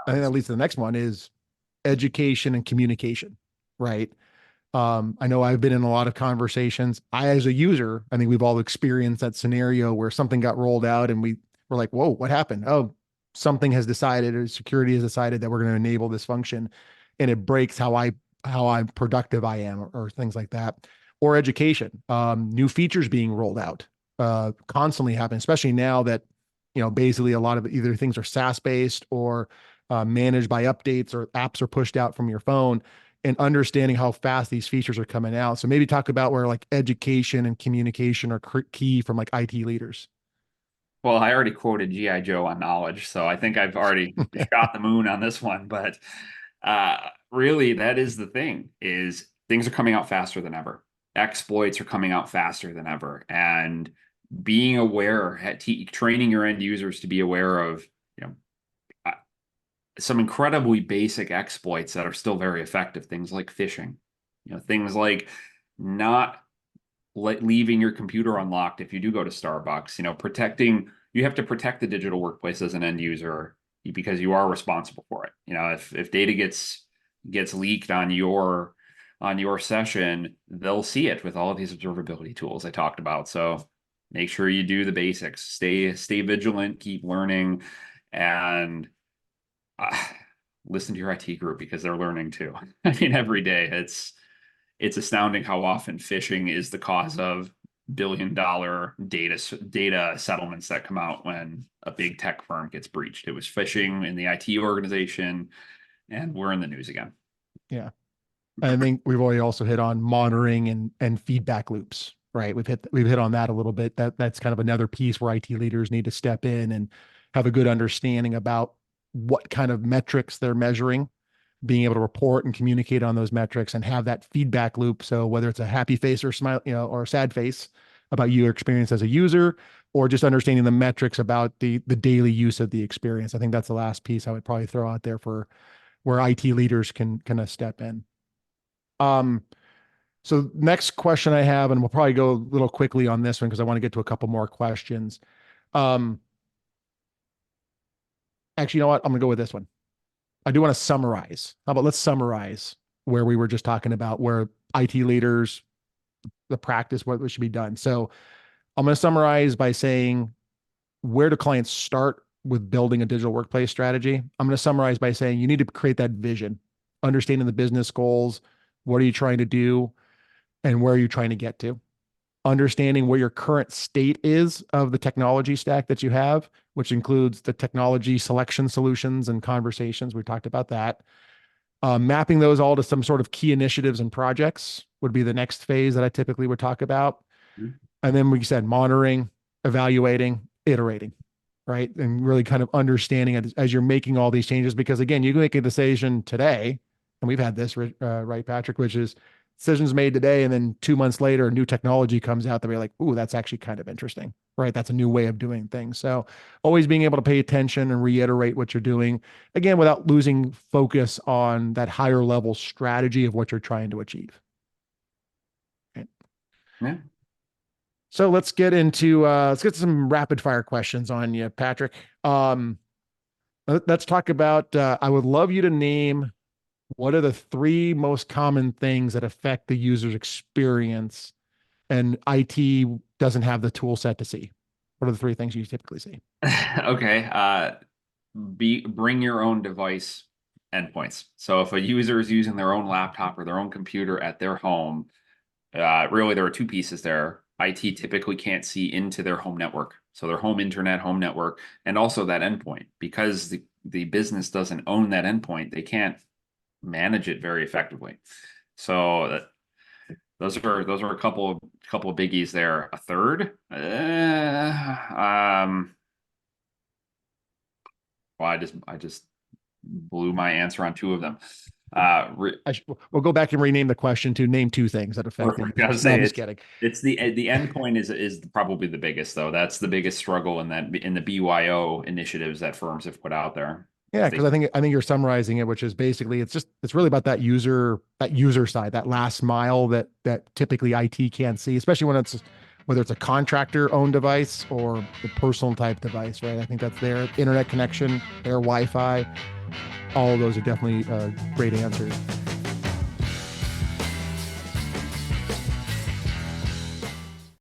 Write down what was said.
I think that leads to the next one is education and communication, right? I know I've been in a lot of conversations. As a user, I think we've all experienced that scenario where something got rolled out and we were like, whoa, what happened? Oh, something has decided or security has decided that we're going to enable this function and it breaks how I'm productive I am or things like that. Or education, new features being rolled out, constantly happen, especially now that, basically a lot of either things are SaaS based or managed by updates or apps are pushed out from your phone and understanding how fast these features are coming out. So maybe talk about where like education and communication are key from like IT leaders. Well, I already quoted G.I. Joe on knowledge, so I think I've already shot the moon on this one. But really, that is the thing: is things are coming out faster than ever. Exploits are coming out faster than ever, and being aware, training your end users to be aware of, you know, uh, some incredibly basic exploits that are still very effective. Things like phishing, things like not leaving your computer unlocked if you do go to Starbucks, you have to protect the digital workplace as an end user because you are responsible for it. If data gets leaked on your session, they'll see it with all of these observability tools I talked about. So make sure you do the basics, stay vigilant, keep learning, and uh, listen to your IT group because they're learning too. I mean, every day it's astounding how often phishing is the cause of billion-dollar data settlements that come out when a big tech firm gets breached. It was phishing in the IT organization, and we're in the news again. Yeah. I think we've already also hit on monitoring and feedback loops, right? We've hit on that a little bit. That's kind of another piece where IT leaders need to step in and have a good understanding about what kind of metrics they're measuring, being able to report and communicate on those metrics and have that feedback loop. So whether it's a happy face or smile, or a sad face about your experience as a user, or just understanding the metrics about the daily use of the experience. I think that's the last piece I would probably throw out there for where IT leaders can kind of step in. Um, so next question I have, and we'll probably go a little quickly on this one because I want to get to a couple more questions. Um, Actually, you know what? I'm gonna go with this one. I do want to summarize. How about let's summarize where we were just talking about where IT leaders, the practice, what should be done. So I'm going to summarize by saying where do clients start with building a digital workplace strategy? I'm going to summarize by saying you need to create that vision, understanding the business goals. What are you trying to do? And where are you trying to get to? Understanding where your current state is of the technology stack that you have, which includes the technology selection solutions and conversations. We talked about that. Mapping those all to some sort of key initiatives and projects would be the next phase that I typically would talk about. And then we said monitoring, evaluating, iterating, right? And really kind of understanding it as you're making all these changes, because again, you can make a decision today, and we've had this, right, Patrick, which is decisions made today, and then 2 months later, new technology comes out that we're like, ooh, that's actually kind of interesting, right? That's a new way of doing things. So always being able to pay attention and reiterate what you're doing, again, without losing focus on that higher level strategy of what you're trying to achieve. Right. Yeah. So let's get some rapid fire questions on you, Patrick. Let's talk about, I would love you to name what are the three most common things that affect the user's experience and IT doesn't have the tool set to see? What are the three things you typically see? Okay. Bring your own device endpoints. So if a user is using their own laptop or their own computer at their home, really there are two pieces there. IT typically can't see into their home network. So their home internet, home network, and also that endpoint. Because the business doesn't own that endpoint, they can't manage it very effectively. So those are a couple of biggies there. A third, well, I just blew my answer on two of them. We'll go back and rename the question to name two things that affect the Perfect. I user. was No, I'm say just kidding. it's the endpoint is probably the biggest though. That's the biggest struggle in the BYO initiatives that firms have put out there. Yeah, Is because they I think you're summarizing it, which is basically it's really about that user side, that last mile that typically IT can't see, especially when it's whether it's a contractor owned device or the personal type device, right? I think that's their internet connection, their Wi-Fi. all of those are definitely great answers.